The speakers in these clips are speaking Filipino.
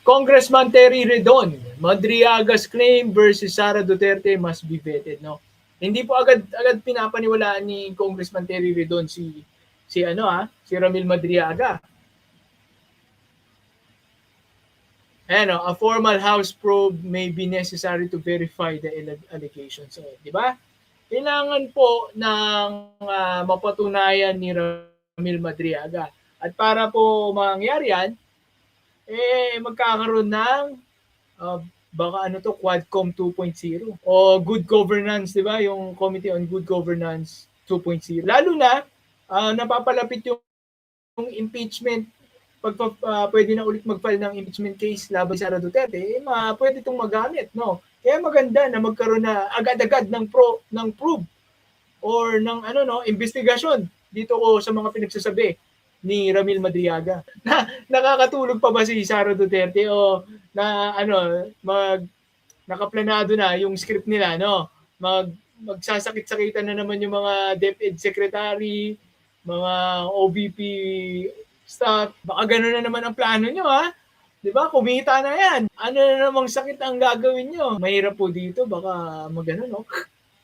Congressman Terry Redon, Madriaga's claim versus Sara Duterte must be vetted, no? Hindi po agad pinapaniwalaan ni Congressman Terry Redon si Ramil Madriaga. A formal House probe may be necessary to verify the allegations. So, di ba? Kailangan po ng mapatunayan ni Ramil Madriaga. At para po mangyari yan, magkakaroon ng baka Quadcom 2.0 o Good Governance, di ba? Yung Committee on Good Governance 2.0. Lalo na, napapalapit yung impeachment. Pag pwede na ulit mag-file ng impeachment case laban sa Sara Duterte, pwede itong magamit, no? Kaya maganda na magkaroon na agad-agad ng proof or ng investigasyon dito ko sa mga pinagsasabi ni Ramil Madriaga. Nakakatulog pa ba si Sara Duterte o nakaplanado na yung script nila, no? Magsasakit-sakitan na naman yung mga DepEd secretary, mga OVP staff. Baka gano'n na naman ang plano nyo, ha? Di ba? Kumita na yan. Ano na namang sakit ang gagawin nyo? Mahirap po dito. Baka no?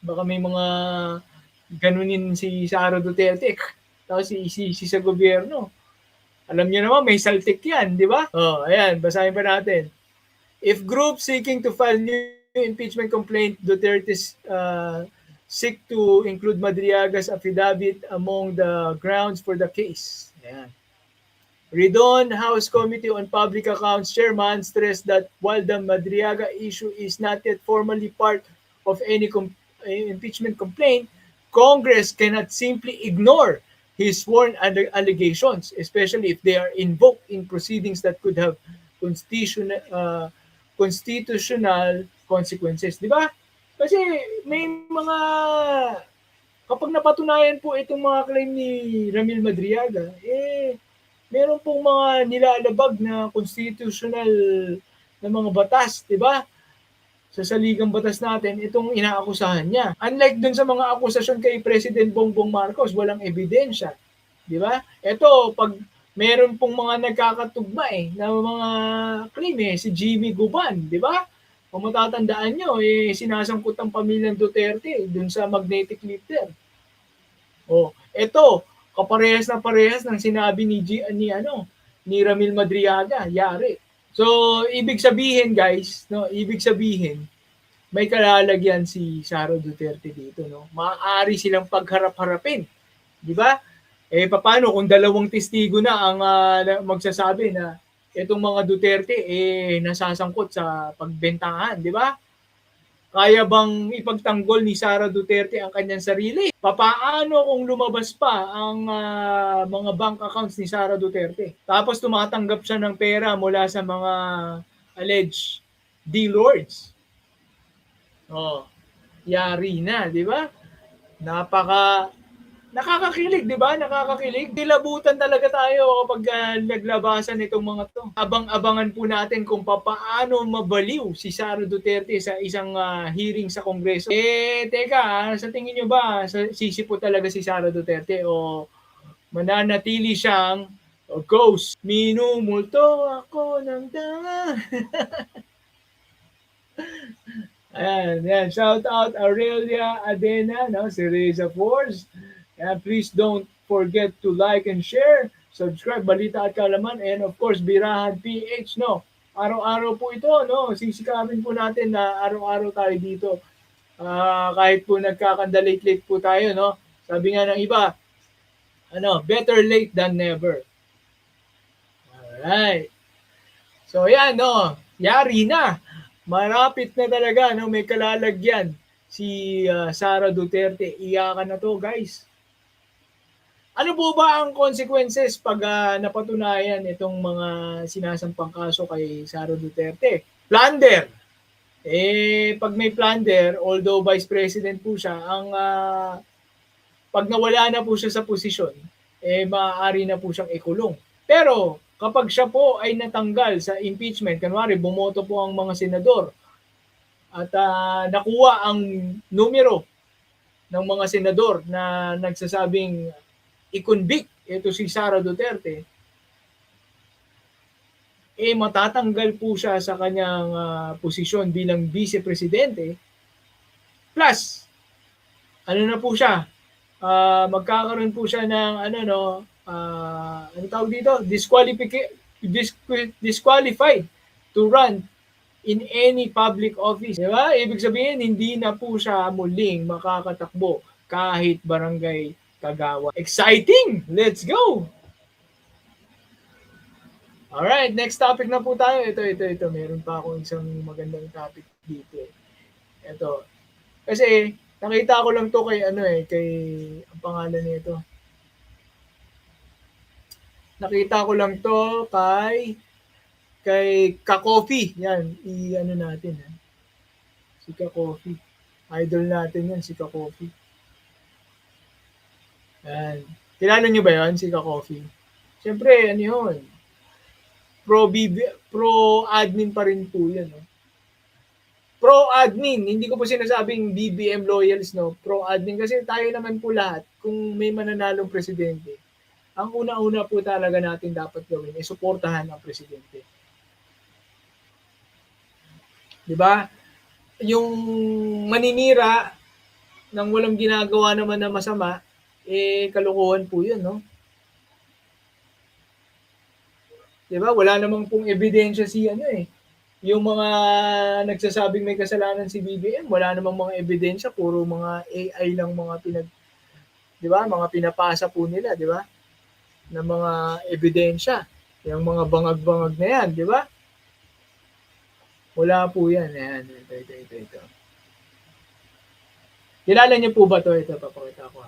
Baka may mga ganunin si Sara Duterte. Tapos si sa gobyerno. Alam niyo naman, may saltik yan, di ba? Ayan, basahin pa natin. If groups seeking to file new impeachment complaint, Duterte seek to include Madriaga's affidavit among the grounds for the case. Ayan. Redon, House Committee on Public Accounts Chairman, stressed that while the Madriaga issue is not yet formally part of any impeachment complaint, Congress cannot simply ignore his sworn allegations, especially if they are invoked in proceedings that could have constitutional consequences. Di ba? Kasi may mga kapag napatunayan po itong mga claim ni Ramil Madriaga, meron pong mga nilalabag na constitutional na mga batas, di ba? Sa saligang batas natin, itong inaakusahan niya. Unlike dun sa mga akusasyon kay President Bongbong Marcos, walang ebidensya. Di ba? Ito, pag meron pong mga nagkakatugma na mga claim si Jimmy Guban, di ba? Kung matatandaan nyo, sinasangkot ang pamilyang Duterte dun sa magnetic lifter. Ito, kaparehas ng sinabi ni Ramil Madriaga, yari. So, ibig sabihin guys, may kalalagyan si Sara Duterte dito, no? Maaari silang pagharap-harapin, di ba? Paano kung dalawang testigo na ang magsasabi na itong mga Duterte nasasangkot sa pagbentahan, di ba? Kaya bang ipagtanggol ni Sara Duterte ang kanyang sarili? Papaano kung lumabas pa ang mga bank accounts ni Sara Duterte? Tapos tumatanggap siya ng pera mula sa mga alleged D-lords. Yari na, di ba? Nakakakilig, di ba? Nakakakilig. Dilabutan talaga tayo kapag naglabasan itong mga to. Abang-abangan po natin kung paano mabaliw si Sara Duterte sa isang hearing sa Kongreso. Teka, sa tingin nyo ba, sisipo talaga si Sara Duterte o mananatili siyang ghost? Minumulto ako ng Ayan. Shout out Aurelia Adena, no? Si Reza Force. And please don't forget to like and share, subscribe, Balita at Kaalaman, and of course, Birahan PH, no? Araw-araw po ito, no? Sisikapin po natin na araw-araw tayo dito. Kahit po nagkakandalate-late po tayo, no? Sabi nga ng iba, better late than never. Alright. So, yan, no? Yari na. Marapit na talaga, no? May kalalagyan si Sara Duterte. Iyakan na to, guys. Ano po ba ang consequences pag napatunayan itong mga sinasampang kaso kay Sara Duterte? Plunder. Pag may plunder, although Vice President po siya, pag nawala na po siya sa posisyon, maaari na po siyang ikulong. Pero kapag siya po ay natanggal sa impeachment, kanwari bumoto po ang mga senador at nakuha ang numero ng mga senador na nagsasabing i-convict ito si Sara Duterte, matatanggal po siya sa kanyang posisyon bilang Vice Presidente. Plus, ano na po siya, magkakaroon po siya ng ano tawag dito? Disqualified to run in any public office. Di ba? Ibig sabihin, hindi na po siya muling makakatakbo kahit barangay kagawa. Exciting! Let's go! Alright, next topic na po tayo. Ito. Meron pa akong isang magandang topic dito. Ito. Kasi, nakita ko lang to kay ang pangalan nito. Nakita ko lang to kay Ka-Coffee. Yan, natin. Si Ka-Coffee. Idol natin yan, si Ka-Coffee. Yan. Kilala nyo ba yan, si Ka-Coffee? Siyempre, ano yun? Pro-admin pa rin po yan. No? Pro-admin. Hindi ko po sinasabing BBM loyals, no? Pro-admin. Kasi tayo naman po lahat, kung may mananalong presidente, ang una-una po talaga natin dapat gawin ay suportahan ang presidente. Di ba? Yung maninira nang walang ginagawa naman na masama, kalokohan po yun, no? Di ba? Wala namang pong ebidensya yung mga nagsasabing may kasalanan si BBM, wala namang mga ebidensya, puro mga AI lang mga di ba? Mga pinapasa po nila, di ba? Na mga ebidensya, yung mga bangag-bangag na yan, di ba? Wala po yan. Ayan, ito. Kilala niyo po ba to? Ito, papakita ko.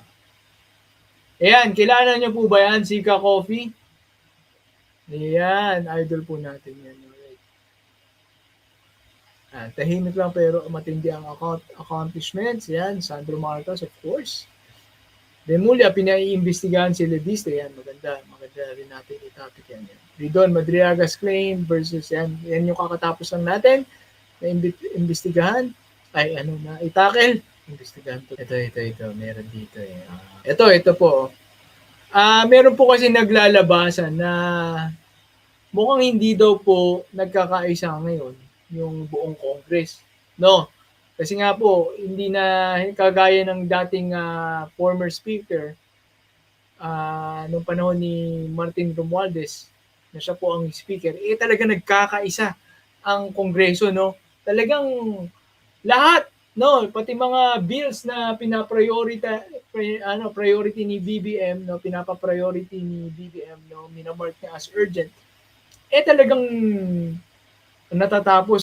Ayan, kilala niyo po ba yan? Si Ka-Coffee? Ayan, idol po natin yan. Tahimik lang pero matindi ang accomplishments. Yan, Sandro Marcos, of course. Remulla, pinaiimbestigahan si Lediste. Yan, maganda rin natin i-topic yan. Ridon Madriaga's claim versus yan yung kakatapos lang natin na imbestigahan. Itakel. Imbestigahan to. Ito. Meron dito. Ito po. Meron po kasi naglalabasan na mukhang hindi daw po nagkakaisa ngayon yung buong Congress. No? Kasi nga po, hindi na kagaya ng dating former speaker nung panahon ni Martin Romualdez na siya po ang speaker, talaga nagkakaisa ang Kongreso, no? Talagang lahat, no, pati mga bills na priority ni BBM, no, pinapa-priority ni BBM, no, minamark niya as urgent, talagang natatapos